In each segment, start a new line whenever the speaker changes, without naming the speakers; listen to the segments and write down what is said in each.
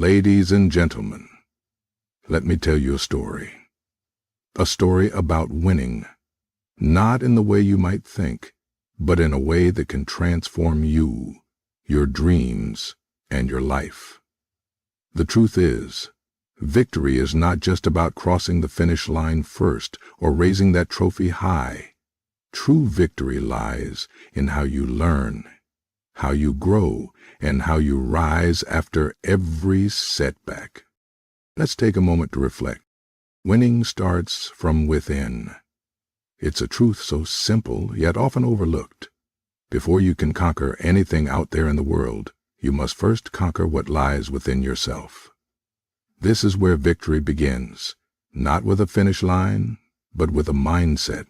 Ladies and gentlemen, let me tell you a story. A story about winning, not in the way you might think, but in a way that can transform you, your dreams, and your life. The truth is, victory is not just about crossing the finish line first or raising that trophy high. True victory lies in how you learn, how you grow, and how you rise after every setback. Let's take a moment to reflect. Winning starts from within. It's a truth so simple, yet often overlooked. Before you can conquer anything out there in the world, you must first conquer what lies within yourself. This is where victory begins, not with a finish line, but with a mindset.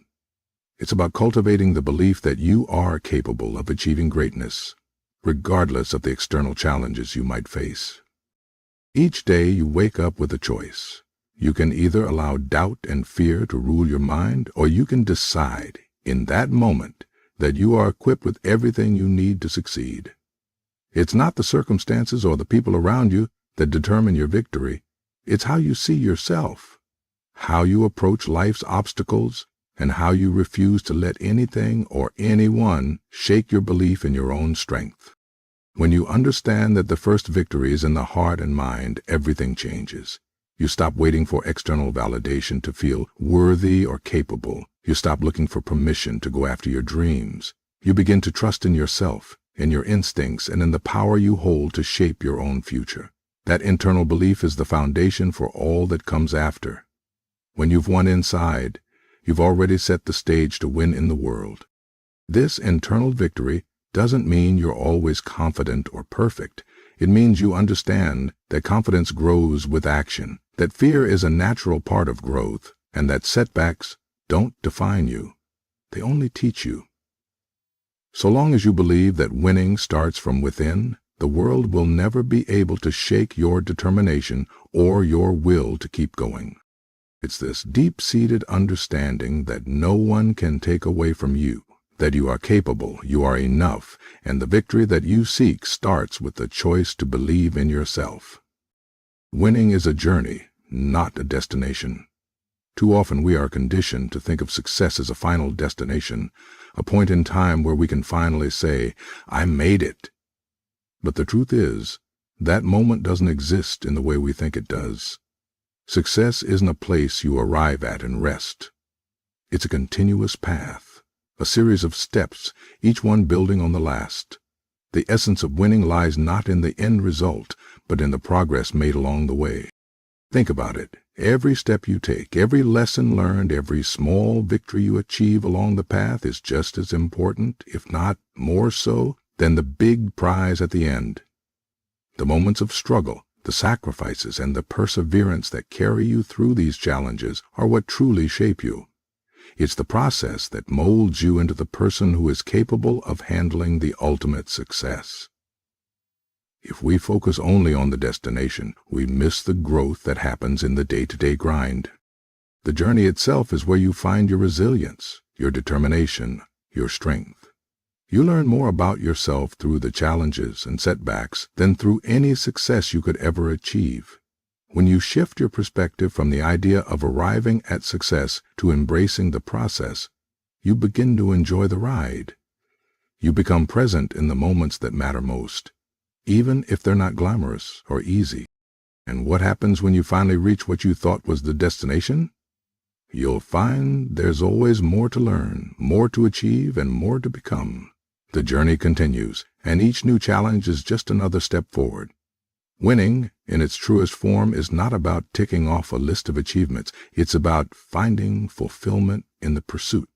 It's about cultivating the belief that you are capable of achieving greatness, regardless of the external challenges you might face. Each day you wake up with a choice. You can either allow doubt and fear to rule your mind, or you can decide in that moment that you are equipped with everything you need to succeed. It's not the circumstances or the people around you that determine your victory. It's how you see yourself, how you approach life's obstacles, and how you refuse to let anything or anyone shake your belief in your own strength. When you understand that the first victory is in the heart and mind, everything changes. You stop waiting for external validation to feel worthy or capable. You stop looking for permission to go after your dreams. You begin to trust in yourself, in your instincts, and in the power you hold to shape your own future. That internal belief is the foundation for all that comes after. When you've won inside, you've already set the stage to win in the world. This internal victory doesn't mean you're always confident or perfect. It means you understand that confidence grows with action, that fear is a natural part of growth, and that setbacks don't define you. They only teach you. So long as you believe that winning starts from within, the world will never be able to shake your determination or your will to keep going. It's this deep-seated understanding that no one can take away from you, that you are capable, you are enough, and the victory that you seek starts with the choice to believe in yourself. Winning is a journey, not a destination. Too often we are conditioned to think of success as a final destination, a point in time where we can finally say, "I made it." But the truth is, that moment doesn't exist in the way we think it does. Success isn't a place you arrive at and rest. It's a continuous path, a series of steps, each one building on the last. The essence of winning lies not in the end result, but in the progress made along the way. Think about it. Every step you take, every lesson learned, every small victory you achieve along the path is just as important, if not more so, than the big prize at the end. The moments of struggle, the sacrifices, and the perseverance that carry you through these challenges are what truly shape you. It's the process that molds you into the person who is capable of handling the ultimate success. If we focus only on the destination, we miss the growth that happens in the day-to-day grind. The journey itself is where you find your resilience, your determination, your strength. You learn more about yourself through the challenges and setbacks than through any success you could ever achieve. When you shift your perspective from the idea of arriving at success to embracing the process, you begin to enjoy the ride. You become present in the moments that matter most, even if they're not glamorous or easy. And what happens when you finally reach what you thought was the destination? You'll find there's always more to learn, more to achieve, and more to become. The journey continues, and each new challenge is just another step forward. Winning, in its truest form, is not about ticking off a list of achievements. It's about finding fulfillment in the pursuit,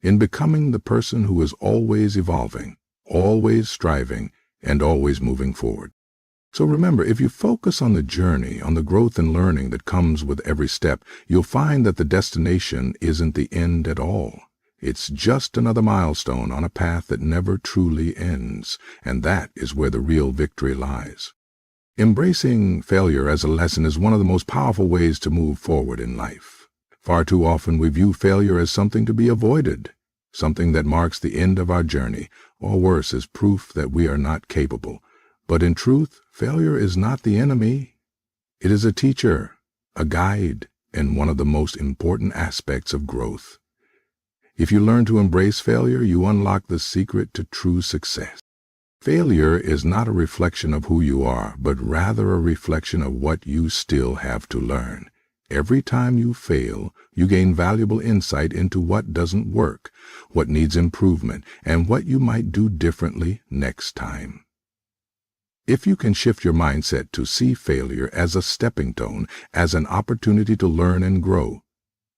in becoming the person who is always evolving, always striving, and always moving forward. So remember, if you focus on the journey, on the growth and learning that comes with every step, you'll find that the destination isn't the end at all. It's just another milestone on a path that never truly ends, and that is where the real victory lies. Embracing failure as a lesson is one of the most powerful ways to move forward in life. Far too often we view failure as something to be avoided, something that marks the end of our journey, or worse, as proof that we are not capable. But in truth, failure is not the enemy, It is a teacher, a guide, and one of the most important aspects of growth. If you learn to embrace failure, you unlock the secret to true success. Failure is not a reflection of who you are, but rather a reflection of what you still have to learn. Every time you fail, you gain valuable insight into what doesn't work, what needs improvement, and what you might do differently next time. If you can shift your mindset to see failure as a stepping stone, as an opportunity to learn and grow,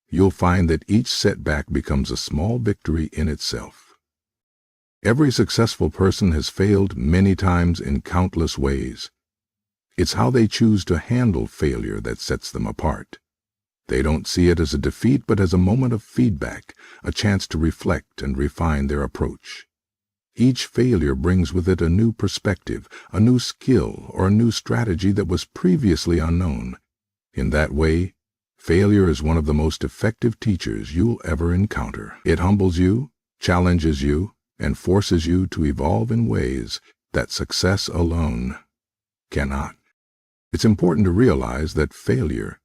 you'll find that each setback becomes a small victory in itself. Every successful person has failed many times in countless ways. It's how they choose to handle failure that sets them apart. They don't see it as a defeat, but as a moment of feedback, a chance to reflect and refine their approach. Each failure brings with it a new perspective, a new skill, or a new strategy that was previously unknown. In that way, failure is one of the most effective teachers you'll ever encounter. It humbles you, challenges you, and forces you to evolve in ways that success alone cannot. It's important to realize that failure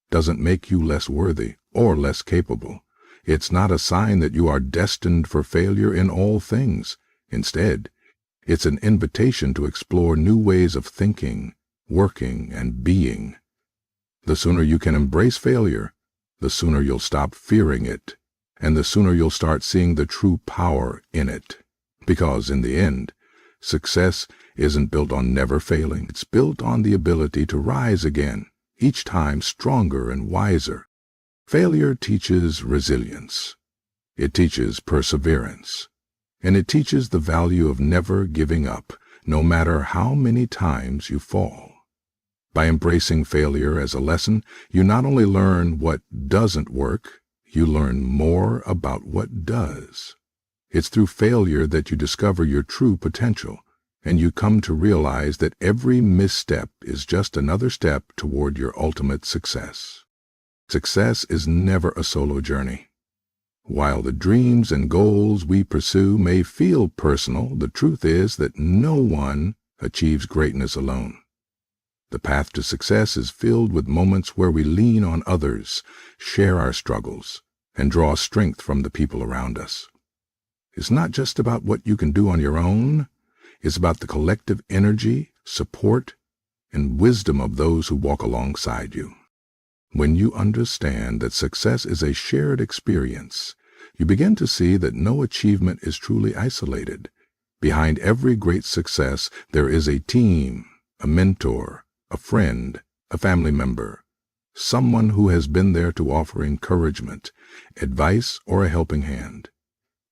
doesn't make you less worthy or less capable. It's not a sign that you are destined for failure in all things. Instead, it's an invitation to explore new ways of thinking, working, and being. The sooner you can embrace failure, the sooner you'll stop fearing it, and the sooner you'll start seeing the true power in it. Because in the end, success isn't built on never failing. It's built on the ability to rise again, each time stronger and wiser. Failure teaches resilience. It teaches perseverance. And it teaches the value of never giving up, no matter how many times you fall. By embracing failure as a lesson, you not only learn what doesn't work, you learn more about what does. It's through failure that you discover your true potential, and you come to realize that every misstep is just another step toward your ultimate success. Success is never a solo journey. While the dreams and goals we pursue may feel personal, the truth is that no one achieves greatness alone. The path to success is filled with moments where we lean on others, share our struggles, and draw strength from the people around us. It's not just about what you can do on your own. It's about the collective energy, support, and wisdom of those who walk alongside you. When you understand that success is a shared experience, you begin to see that no achievement is truly isolated. Behind every great success, there is a team, a mentor, a friend, a family member, someone who has been there to offer encouragement, advice, or a helping hand.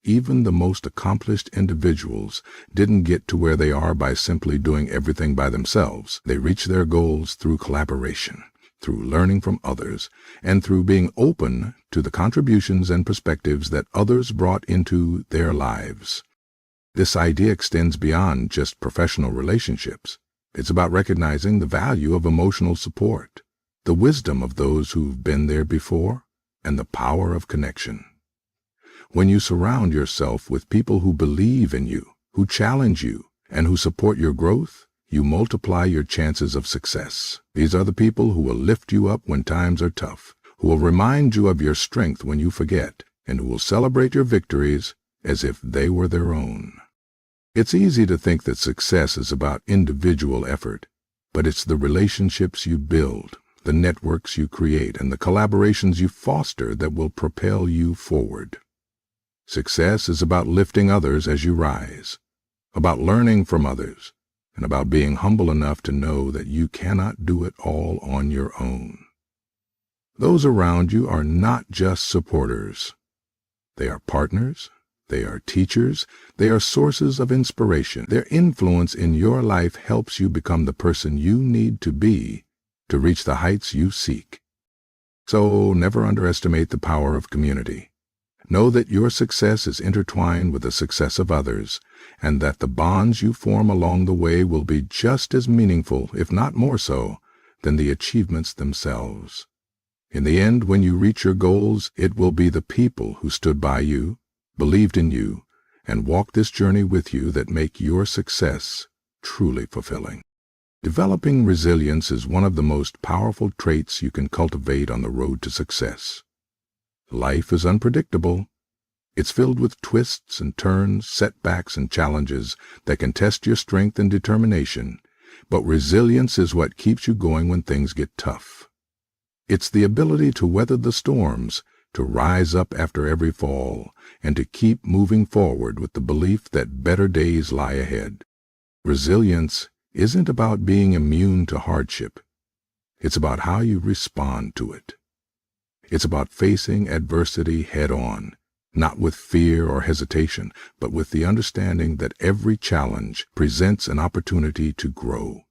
Even the most accomplished individuals didn't get to where they are by simply doing everything by themselves. They reach their goals through collaboration, through learning from others, and through being open to the contributions and perspectives that others brought into their lives. This idea extends beyond just professional relationships. It's about recognizing the value of emotional support, the wisdom of those who've been there before, and the power of connection. When you surround yourself with people who believe in you, who challenge you, and who support your growth, you multiply your chances of success. These are the people who will lift you up when times are tough, who will remind you of your strength when you forget, and who will celebrate your victories as if they were their own. It's easy to think that success is about individual effort, but it's the relationships you build, the networks you create, and the collaborations you foster that will propel you forward. Success is about lifting others as you rise, about learning from others, and about being humble enough to know that you cannot do it all on your own. Those around you are not just supporters. They are partners, they are teachers, they are sources of inspiration. Their influence in your life helps you become the person you need to be to reach the heights you seek. So never underestimate the power of community. Know that your success is intertwined with the success of others, and that the bonds you form along the way will be just as meaningful, if not more so, than the achievements themselves. In the end, when you reach your goals, it will be the people who stood by you, believed in you, and walked this journey with you that make your success truly fulfilling. Developing resilience is one of the most powerful traits you can cultivate on the road to success. Life is unpredictable. It's filled with twists and turns, setbacks and challenges that can test your strength and determination, but resilience is what keeps you going when things get tough. It's the ability to weather the storms, to rise up after every fall, and to keep moving forward with the belief that better days lie ahead. Resilience isn't about being immune to hardship. It's about how you respond to it. It's about facing adversity head-on, not with fear or hesitation, but with the understanding that every challenge presents an opportunity to grow.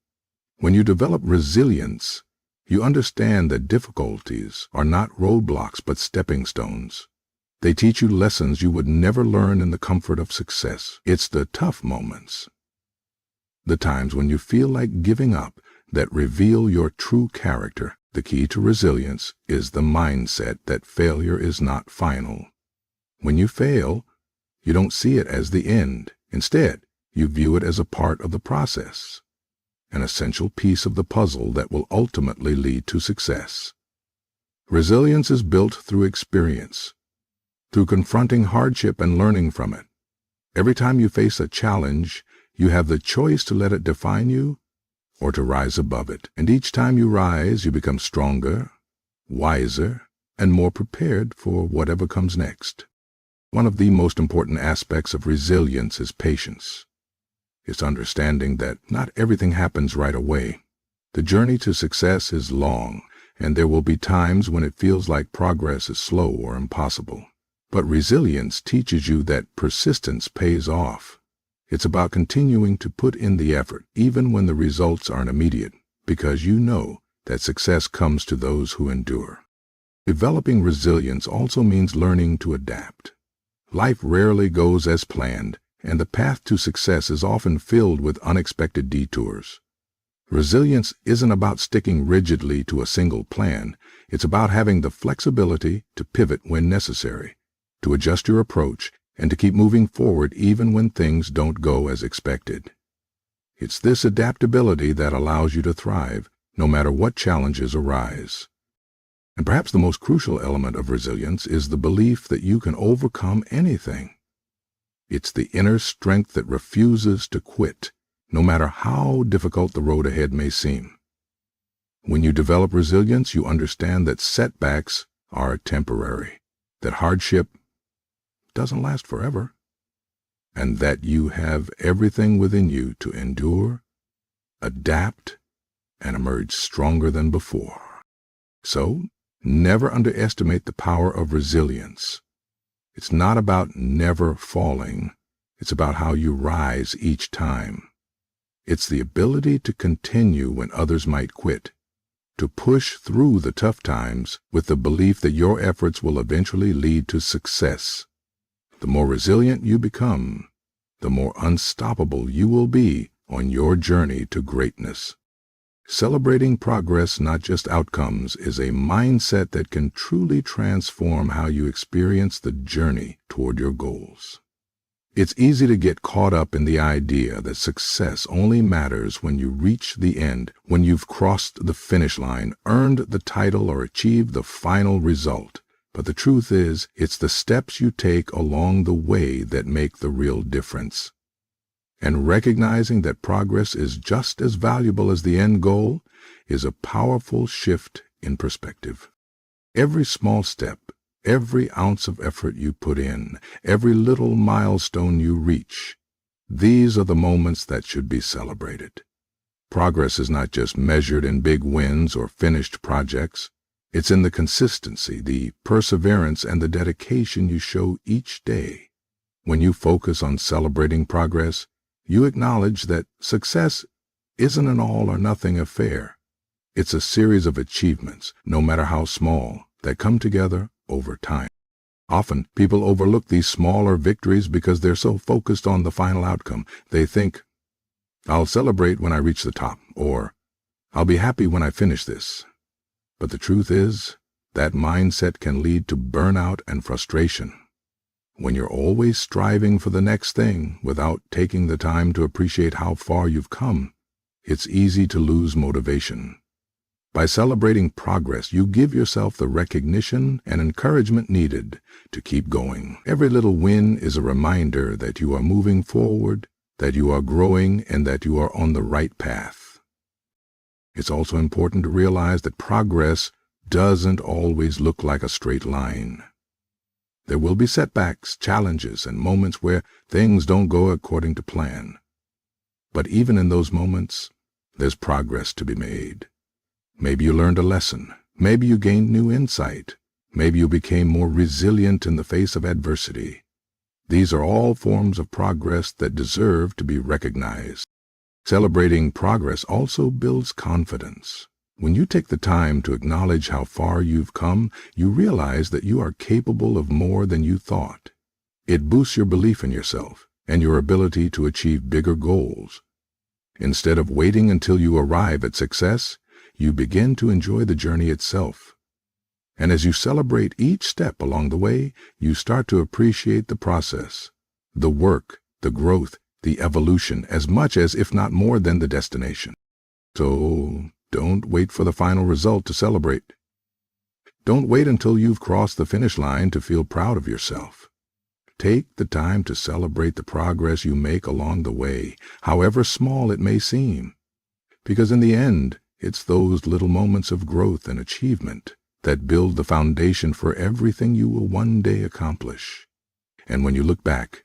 When you develop resilience, you understand that difficulties are not roadblocks but stepping stones. They teach you lessons you would never learn in the comfort of success. It's the tough moments, the times when you feel like giving up, that reveal your true character. The key to resilience is the mindset that failure is not final. When you fail, you don't see it as the end. Instead, you view it as a part of the process, an essential piece of the puzzle that will ultimately lead to success. Resilience is built through experience, through confronting hardship and learning from it. Every time you face a challenge, you have the choice to let it define you or to rise above it. And each time you rise, you become stronger, wiser, and more prepared for whatever comes next. One of the most important aspects of resilience is patience. It's understanding that not everything happens right away. The journey to success is long, and there will be times when it feels like progress is slow or impossible. But resilience teaches you that persistence pays off. It's about continuing to put in the effort, even when the results aren't immediate, because you know that success comes to those who endure. Developing resilience also means learning to adapt. Life rarely goes as planned, and the path to success is often filled with unexpected detours. Resilience isn't about sticking rigidly to a single plan. It's about having the flexibility to pivot when necessary, to adjust your approach, and to keep moving forward even when things don't go as expected. It's this adaptability that allows you to thrive, no matter what challenges arise. And perhaps the most crucial element of resilience is the belief that you can overcome anything. It's the inner strength that refuses to quit, no matter how difficult the road ahead may seem. When you develop resilience, you understand that setbacks are temporary, that hardship doesn't last forever, and that you have everything within you to endure, adapt, and emerge stronger than before. So, never underestimate the power of resilience. It's not about never falling. It's about how you rise each time. It's the ability to continue when others might quit, to push through the tough times with the belief that your efforts will eventually lead to success. The more resilient you become, the more unstoppable you will be on your journey to greatness. Celebrating progress, not just outcomes, is a mindset that can truly transform how you experience the journey toward your goals. It's easy to get caught up in the idea that success only matters when you reach the end, when you've crossed the finish line, earned the title, or achieved the final result. But the truth is, it's the steps you take along the way that make the real difference. And recognizing that progress is just as valuable as the end goal is a powerful shift in perspective. Every small step, every ounce of effort you put in, every little milestone you reach, these are the moments that should be celebrated. Progress is not just measured in big wins or finished projects. It's in the consistency, the perseverance, and the dedication you show each day. When you focus on celebrating progress, you acknowledge that success isn't an all-or-nothing affair. It's a series of achievements, no matter how small, that come together over time. Often, people overlook these smaller victories because they're so focused on the final outcome. They think, "I'll celebrate when I reach the top," or "I'll be happy when I finish this." But the truth is, that mindset can lead to burnout and frustration. When you're always striving for the next thing without taking the time to appreciate how far you've come, it's easy to lose motivation. By celebrating progress, you give yourself the recognition and encouragement needed to keep going. Every little win is a reminder that you are moving forward, that you are growing, and that you are on the right path. It's also important to realize that progress doesn't always look like a straight line. There will be setbacks, challenges, and moments where things don't go according to plan. But even in those moments, there's progress to be made. Maybe you learned a lesson. Maybe you gained new insight. Maybe you became more resilient in the face of adversity. These are all forms of progress that deserve to be recognized. Celebrating progress also builds confidence. When you take the time to acknowledge how far you've come, you realize that you are capable of more than you thought. It boosts your belief in yourself and your ability to achieve bigger goals. Instead of waiting until you arrive at success, you begin to enjoy the journey itself. And as you celebrate each step along the way, you start to appreciate the process, the work, the growth, the evolution, as much as, if not more than, the destination. So, don't wait for the final result to celebrate. Don't wait until you've crossed the finish line to feel proud of yourself. Take the time to celebrate the progress you make along the way, however small it may seem. Because in the end, it's those little moments of growth and achievement that build the foundation for everything you will one day accomplish. And when you look back,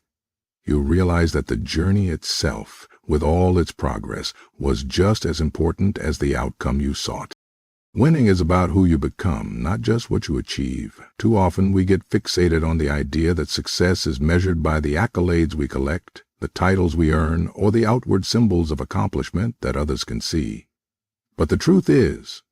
you'll realize that the journey itself, with all its progress, was just as important as the outcome you sought. Winning is about who you become, not just what you achieve. Too often we get fixated on the idea that success is measured by the accolades we collect, the titles we earn, or the outward symbols of accomplishment that others can see. But the truth is,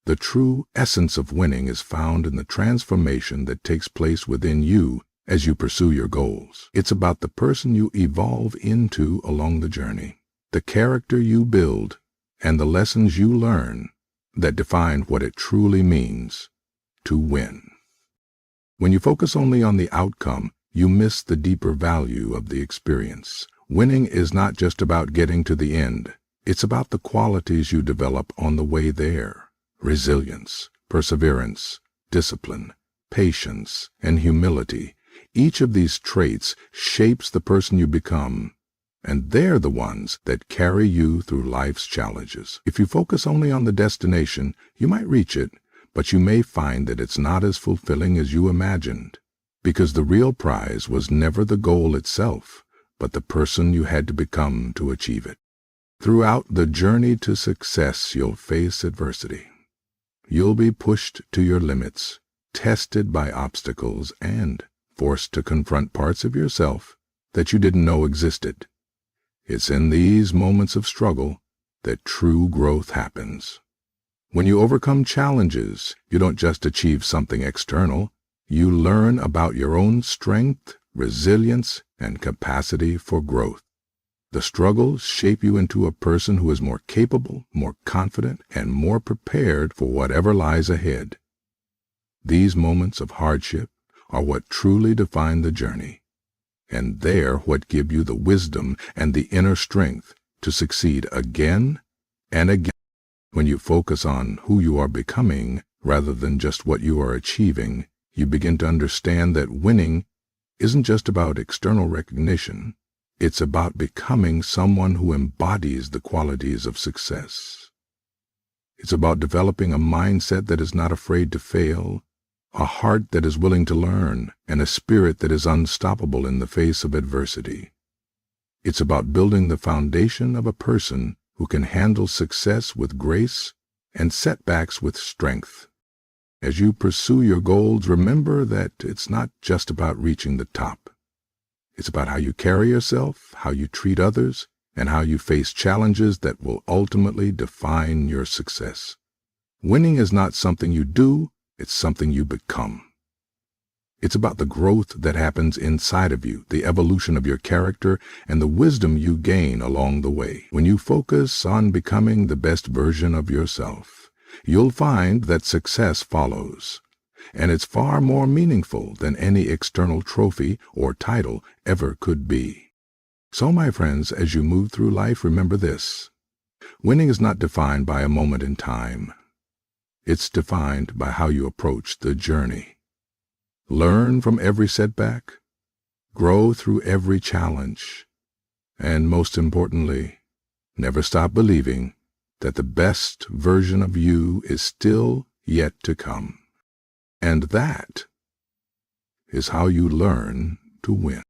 the true essence of winning is found in the transformation that takes place within you as you pursue your goals. It's about the person you evolve into along the journey, the character you build, and the lessons you learn that define what it truly means to win. When you focus only on the outcome, you miss the deeper value of the experience. Winning is not just about getting to the end. It's about the qualities you develop on the way there: resilience, perseverance, discipline, patience, and humility. Each of these traits shapes the person you become, and they're the ones that carry you through life's challenges. If you focus only on the destination, you might reach it, but you may find that it's not as fulfilling as you imagined, because the real prize was never the goal itself, but the person you had to become to achieve it. Throughout the journey to success, you'll face adversity. You'll be pushed to your limits, tested by obstacles, and forced to confront parts of yourself that you didn't know existed. It's in these moments of struggle that true growth happens. When you overcome challenges, you don't just achieve something external. You learn about your own strength, resilience, and capacity for growth. The struggles shape you into a person who is more capable, more confident, and more prepared for whatever lies ahead. These moments of hardship are what truly define the journey, and they're what give you the wisdom and the inner strength to succeed again and again. When you focus on who you are becoming rather than just what you are achieving, you begin to understand that winning isn't just about external recognition. It's about becoming someone who embodies the qualities of success. It's about developing a mindset that is not afraid to fail, a heart that is willing to learn, and a spirit that is unstoppable in the face of adversity. It's about building the foundation of a person who can handle success with grace and setbacks with strength. As you pursue your goals, remember that it's not just about reaching the top. It's about how you carry yourself, how you treat others, and how you face challenges that will ultimately define your success. Winning is not something you do, it's something you become. It's about the growth that happens inside of you, the evolution of your character, and the wisdom you gain along the way. When you focus on becoming the best version of yourself, you'll find that success follows. And it's far more meaningful than any external trophy or title ever could be. So, my friends, as you move through life, remember this: Winning is not defined by a moment in time. It's defined by how you approach the journey. Learn from every setback, grow through every challenge, and most importantly, never stop believing that the best version of you is still yet to come. And that is how you learn to win.